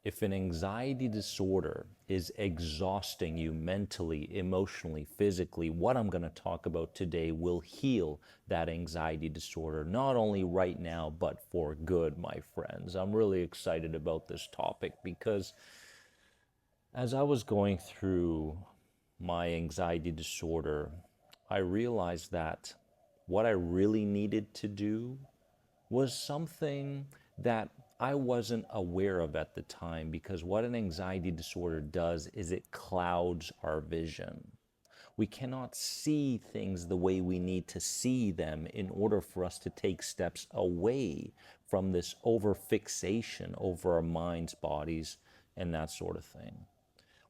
If an anxiety disorder is exhausting you mentally, emotionally, physically, what I'm going to talk about today will heal that anxiety disorder, not only right now, but for good, my friends. I'm really excited about this topic because as I was going through my anxiety disorder, I realized that what I really needed to do was something that I wasn't aware of at the time, because what an anxiety disorder does is it clouds our vision. We cannot see things the way we need to see them in order for us to take steps away from this overfixation over our minds, bodies, and that sort of thing.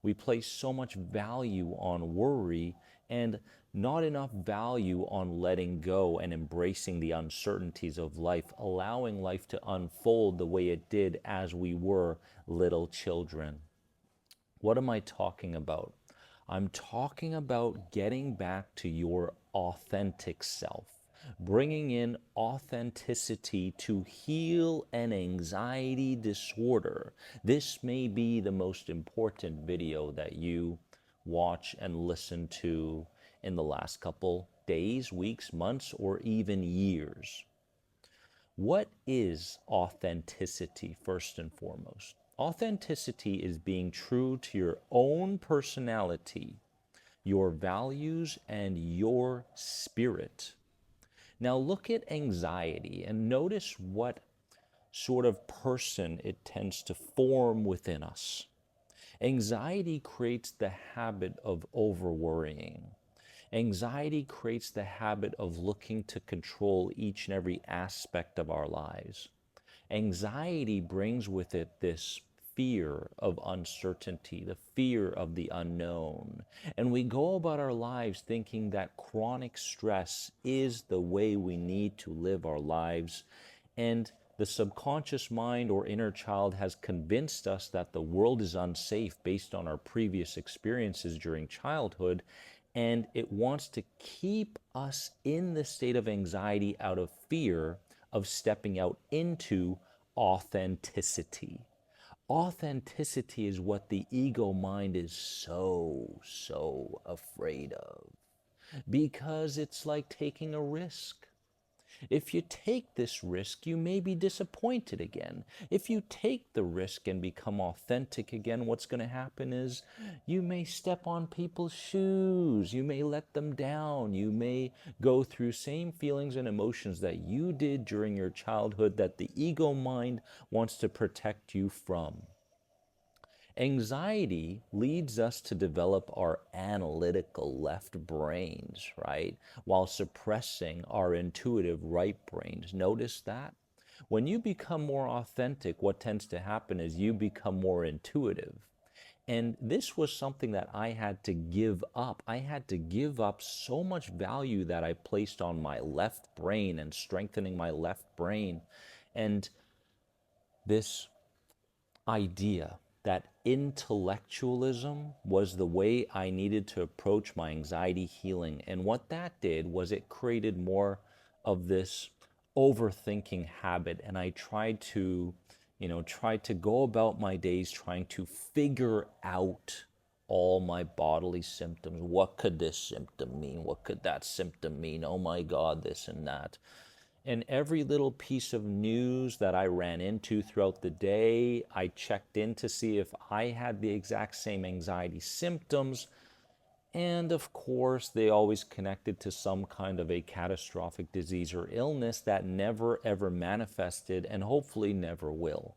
We place so much value on worry and not enough value on letting go and embracing the uncertainties of life, allowing life to unfold the way it did as we were little children. What am I talking about? I'm talking about getting back to your authentic self, bringing in authenticity to heal an anxiety disorder. This may be the most important video that you watch and listen to in the last couple days, weeks, months, or even years. What is authenticity, first and foremost? Authenticity is being true to your own personality, your values, and your spirit. Now look at anxiety and notice what sort of person it tends to form within us. Anxiety creates the habit of over worrying. Anxiety creates the habit of looking to control each and every aspect of our lives. Anxiety brings with it this fear of uncertainty, the fear of the unknown. And we go about our lives thinking that chronic stress is the way we need to live our lives. And the subconscious mind or inner child has convinced us that the world is unsafe based on our previous experiences during childhood, and it wants to keep us in the state of anxiety out of fear of stepping out into authenticity. Authenticity is what the ego mind is so afraid of, because it's like taking a risk. If you take this risk, you may be disappointed again. If you take the risk and become authentic again, what's going to happen is you may step on people's shoes. You may let them down. You may go through same feelings and emotions that you did during your childhood that the ego mind wants to protect you from. Anxiety leads us to develop our analytical left brains, right? While suppressing our intuitive right brains. Notice that? When you become more authentic, what tends to happen is you become more intuitive. And this was something that I had to give up. I had to give up so much value that I placed on my left brain and strengthening my left brain. And this idea that intellectualism was the way I needed to approach my anxiety healing. And what that did was it created more of this overthinking habit. And I tried to, tried to go about my days trying to figure out all my bodily symptoms. What could this symptom mean? What could that symptom mean? Oh my God, this and that. And every little piece of news that I ran into throughout the day, I checked in to see if I had the exact same anxiety symptoms. And of course, they always connected to some kind of a catastrophic disease or illness that never ever manifested and hopefully never will.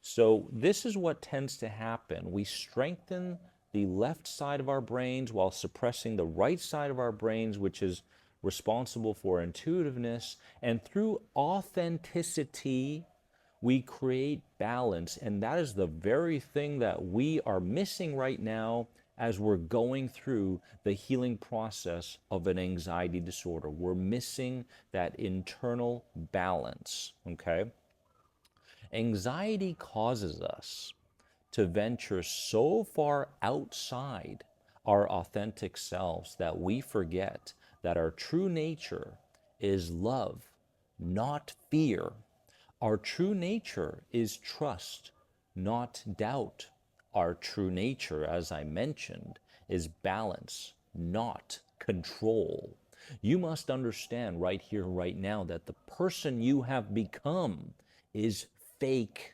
So this is what tends to happen. We strengthen the left side of our brains while suppressing the right side of our brains, which is responsible for intuitiveness. And through authenticity, we create balance. And that is the very thing that we are missing right now as we're going through the healing process of an anxiety disorder. We're missing that internal balance, okay? Anxiety causes us to venture so far outside our authentic selves that we forget that our true nature is love, not fear. Our true nature is trust, not doubt. Our true nature, as I mentioned, is balance, not control. You must understand right here, right now, that the person you have become is fake.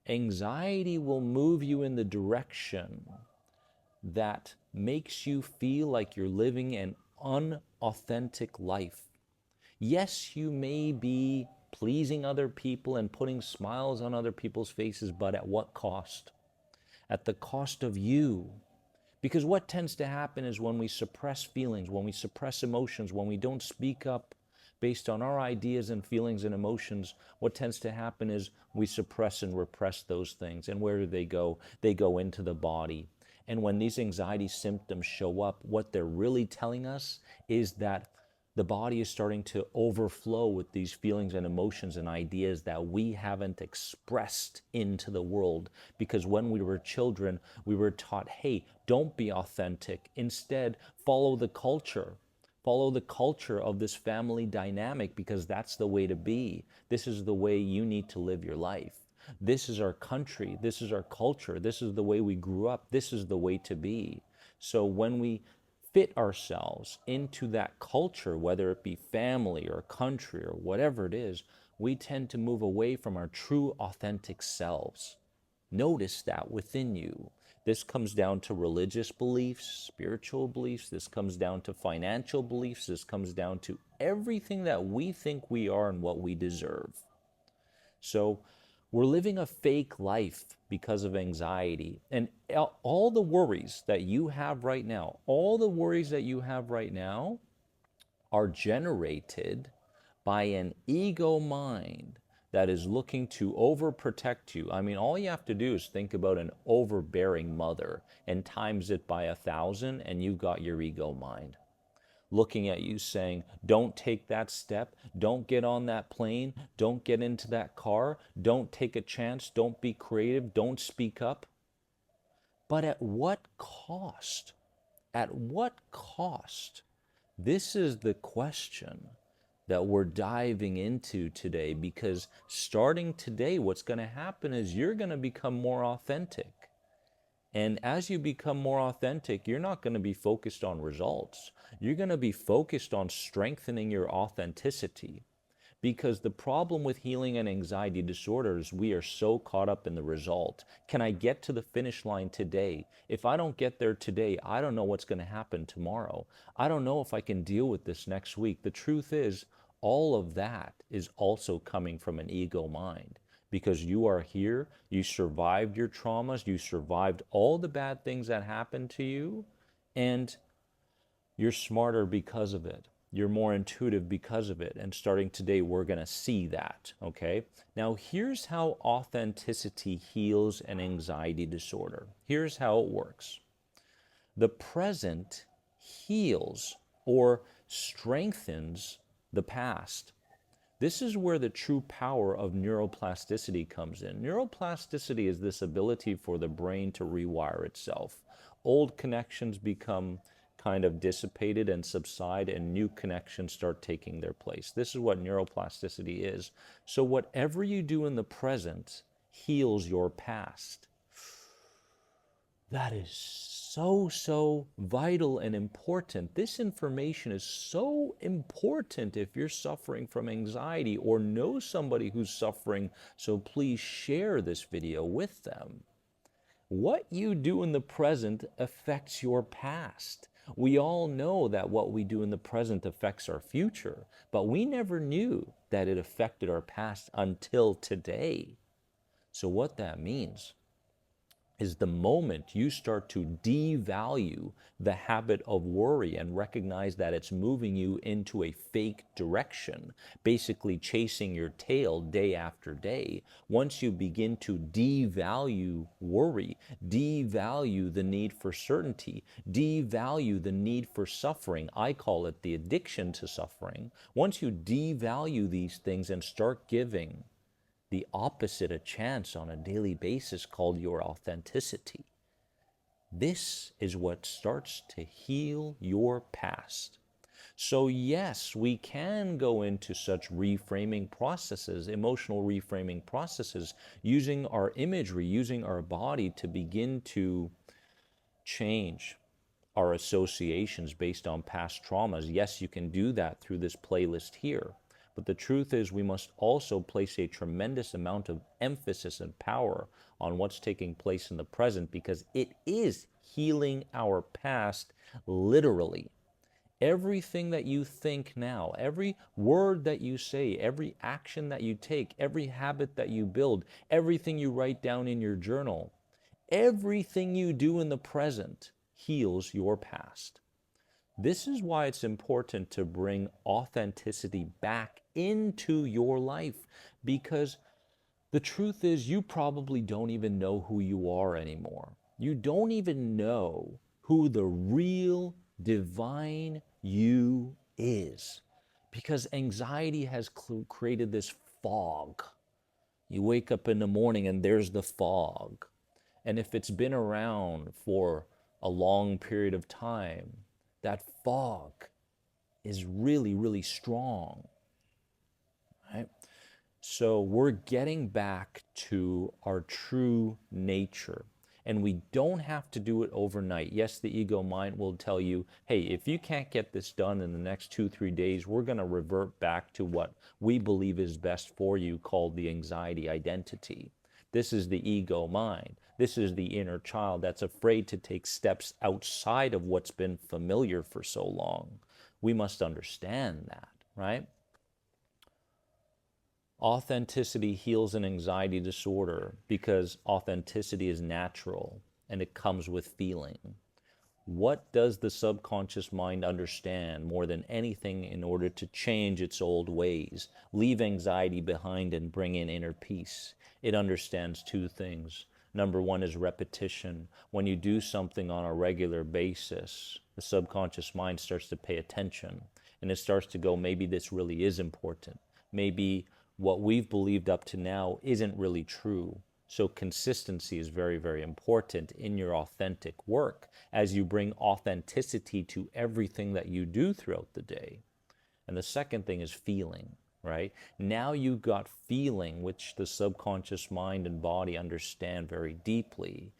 Anxiety will move you in the direction that makes you feel like you're living an unauthentic life. Yes, you may be pleasing other people and putting smiles on other people's faces, but at what cost? At the cost of you. Because what tends to happen is when we suppress feelings, when we suppress emotions, when we don't speak up based on our ideas and feelings and emotions, what tends to happen is we suppress and repress those things. And where do they go? They go into the body. And when these anxiety symptoms show up, what they're really telling us is that the body is starting to overflow with these feelings and emotions and ideas that we haven't expressed into the world. Because when we were children, we were taught, hey, don't be authentic. Instead, follow the culture. Follow the culture of this family dynamic because that's the way to be. This is the way you need to live your life. This is our country. This is our culture. This is the way we grew up. This is the way to be. So when we fit ourselves into that culture, whether it be family or country or whatever it is, we tend to move away from our true authentic selves. Notice that within you. This comes down to religious beliefs, spiritual beliefs. This comes down to financial beliefs. This comes down to everything that we think we are and what we deserve. So we're living a fake life because of anxiety. And all the worries that you have right now, all the worries that you have right now are generated by an ego mind that is looking to overprotect you. I mean, all you have to do is think about an overbearing mother and times it by 1,000, and you've got your ego mind looking at you saying, don't take that step, don't get on that plane, don't get into that car, don't take a chance, don't be creative, don't speak up. But at what cost? At what cost? This is the question that we're diving into today, because starting today, what's going to happen is you're going to become more authentic. And as you become more authentic, you're not going to be focused on results. You're going to be focused on strengthening your authenticity. Because the problem with healing and anxiety disorders, we are so caught up in the result. Can I get to the finish line today? If I don't get there today, I don't know what's going to happen tomorrow. I don't know if I can deal with this next week. The truth is, all of that is also coming from an ego mind. Because you are here, you survived your traumas, you survived all the bad things that happened to you, and you're smarter because of it. You're more intuitive because of it. And starting today, we're going to see that, okay? Now, here's how authenticity heals an anxiety disorder. Here's how it works. The present heals or strengthens the past. This is where the true power of neuroplasticity comes in. Neuroplasticity is this ability for the brain to rewire itself. Old connections become kind of dissipated and subside, and new connections start taking their place. This is what neuroplasticity is. So whatever you do in the present heals your past. That is so vital and important. This information is so important if you're suffering from anxiety or know somebody who's suffering, so please share this video with them. What you do in the present affects your past. We all know that what we do in the present affects our future, but we never knew that it affected our past until today. So what that means is the moment you start to devalue the habit of worry and recognize that it's moving you into a fake direction, basically chasing your tail day after day. Once you begin to devalue worry, devalue the need for certainty, devalue the need for suffering, I call it the addiction to suffering. Once you devalue these things and start giving the opposite a chance on a daily basis, called your authenticity, this is what starts to heal your past. So yes, we can go into such reframing processes, emotional reframing processes, using our imagery, using our body to begin to change our associations based on past traumas. Yes, you can do that through this playlist here. But the truth is, we must also place a tremendous amount of emphasis and power on what's taking place in the present, because it is healing our past literally. Everything that you think now, every word that you say, every action that you take, every habit that you build, everything you write down in your journal, everything you do in the present heals your past. This is why it's important to bring authenticity back into your life, because the truth is, you probably don't even know who you are anymore. You don't even know who the real divine you is, because anxiety has created this fog. You wake up in the morning and there's the fog. And if it's been around for a long period of time, that fog is really, really strong, right? So we're getting back to our true nature. And we don't have to do it overnight. Yes, the ego mind will tell you, hey, if you can't get this done in the next 2-3 days, we're going to revert back to what we believe is best for you, called the anxiety identity. This is the ego mind. This is the inner child that's afraid to take steps outside of what's been familiar for so long. We must understand that, right? Authenticity heals an anxiety disorder because authenticity is natural and it comes with feeling. What does the subconscious mind understand more than anything in order to change its old ways, leave anxiety behind, and bring in inner peace? It understands two things. Number one is repetition. When you do something on a regular basis, the subconscious mind starts to pay attention and it starts to go, maybe this really is important. Maybe what we've believed up to now isn't really true. So consistency is very, very important in your authentic work as you bring authenticity to everything that you do throughout the day. And the second thing is feeling, right? Now you've got feeling, which the subconscious mind and body understand very deeply.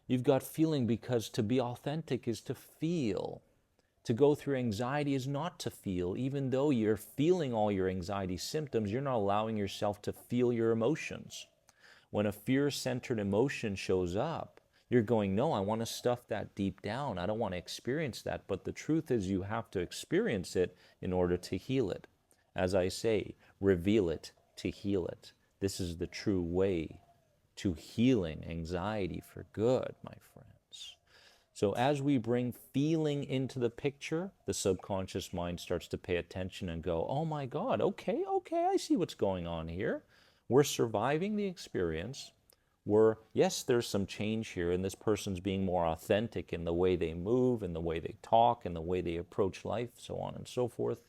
You've got feeling because to be authentic is to feel. To go through anxiety is not to feel. Even though you're feeling all your anxiety symptoms, you're not allowing yourself to feel your emotions. When a fear-centered emotion shows up, you're going, no, I want to stuff that deep down. I don't want to experience that. But the truth is, you have to experience it in order to heal it. As I say, reveal it to heal it. This is the true way to healing anxiety for good, my friends. So as we bring feeling into the picture, the subconscious mind starts to pay attention and go, oh my God, okay, I see what's going on here. We're surviving the experience. Yes, there's some change here, and this person's being more authentic in the way they move, in the way they talk, in the way they approach life, so on and so forth.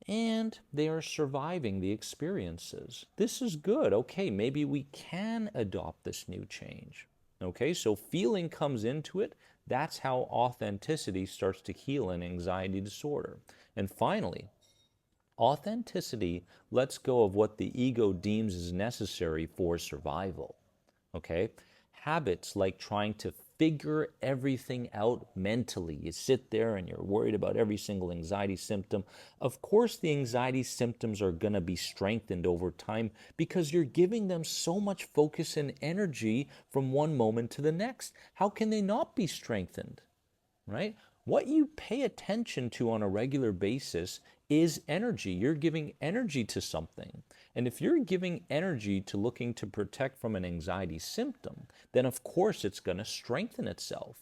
And they are surviving the experiences. This is good. Okay, maybe we can adopt this new change. Okay, so feeling comes into it. That's how authenticity starts to heal an anxiety disorder. And finally, authenticity lets go of what the ego deems is necessary for survival. Okay? Habits like trying to figure everything out mentally. You sit there and you're worried about every single anxiety symptom. Of course, the anxiety symptoms are going to be strengthened over time because you're giving them so much focus and energy from one moment to the next. How can they not be strengthened? Right? What you pay attention to on a regular basis is energy. You're giving energy to something. And if you're giving energy to looking to protect from an anxiety symptom, then of course it's going to strengthen itself.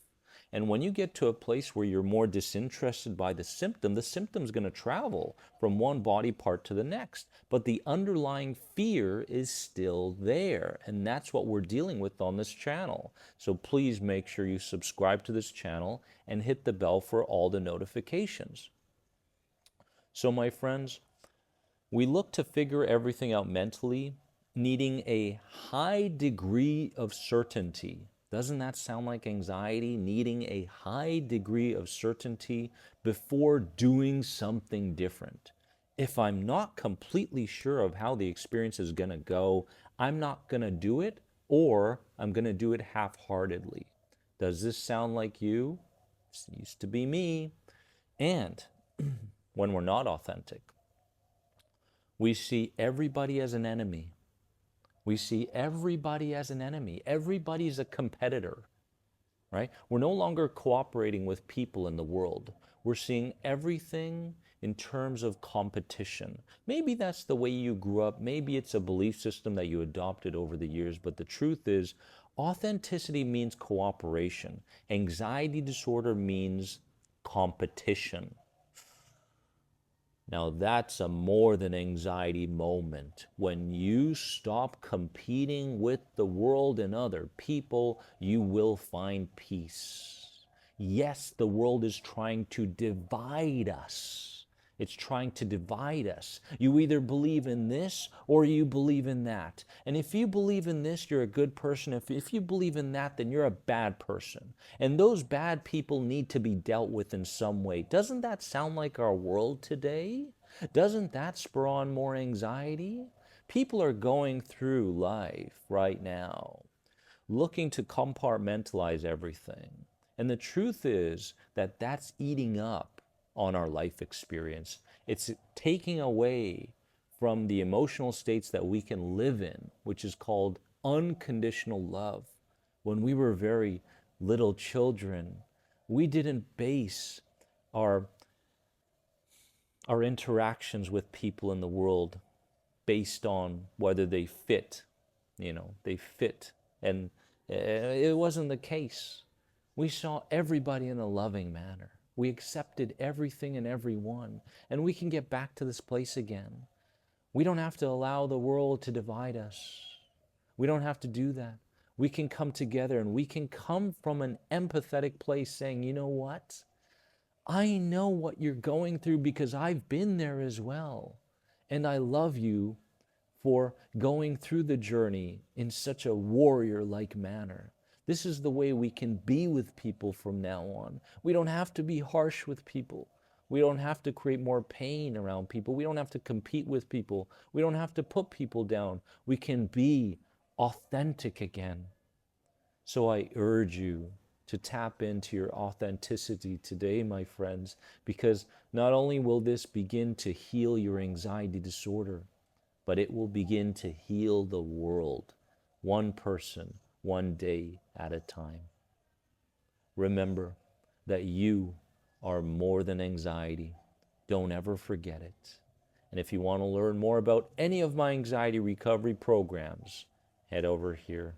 And when you get to a place where you're more disinterested by the symptom's going to travel from one body part to the next. But the underlying fear is still there. And that's what we're dealing with on this channel. So please make sure you subscribe to this channel and hit the bell for all the notifications. So my friends, we look to figure everything out mentally, needing a high degree of certainty Doesn't that sound like anxiety, needing a high degree of certainty before doing something different? If I'm not completely sure of how the experience is going to go, I'm not going to do it, or I'm going to do it half-heartedly. Does this sound like you? This used to be me. And when we're not authentic, we see everybody as an enemy. We see everybody as an enemy. Everybody's a competitor, right? We're no longer cooperating with people in the world. We're seeing everything in terms of competition. Maybe that's the way you grew up. Maybe it's a belief system that you adopted over the years. But the truth is, authenticity means cooperation. Anxiety disorder means competition. Now that's a more than anxiety moment. When you stop competing with the world and other people, you will find peace. Yes, the world is trying to divide us. It's trying to divide us. You either believe in this or you believe in that. And if you believe in this, you're a good person. If you believe in that, then you're a bad person. And those bad people need to be dealt with in some way. Doesn't that sound like our world today? Doesn't that spur on more anxiety? People are going through life right now looking to compartmentalize everything. And the truth is that that's eating up on our life experience. It's taking away from the emotional states that we can live in, which is called unconditional love. When we were very little children, we didn't base our our interactions with people in the world based on whether they fit, they fit. And it wasn't the case. We saw everybody in a loving manner. We accepted everything and everyone. And we can get back to this place again. We don't have to allow the world to divide us. We don't have to do that. We can come together and we can come from an empathetic place saying, you know what? I know what you're going through because I've been there as well. And I love you for going through the journey in such a warrior-like manner. This is the way we can be with people from now on. We don't have to be harsh with people. We don't have to create more pain around people. We don't have to compete with people. We don't have to put people down. We can be authentic again. So I urge you to tap into your authenticity today, my friends, because not only will this begin to heal your anxiety disorder, but it will begin to heal the world, one person, one day at a time. Remember that you are more than anxiety. Don't ever forget it. And if you want to learn more about any of my anxiety recovery programs, head over here.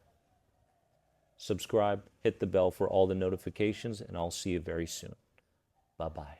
Subscribe, hit the bell for all the notifications, and I'll see you very soon. Bye-bye.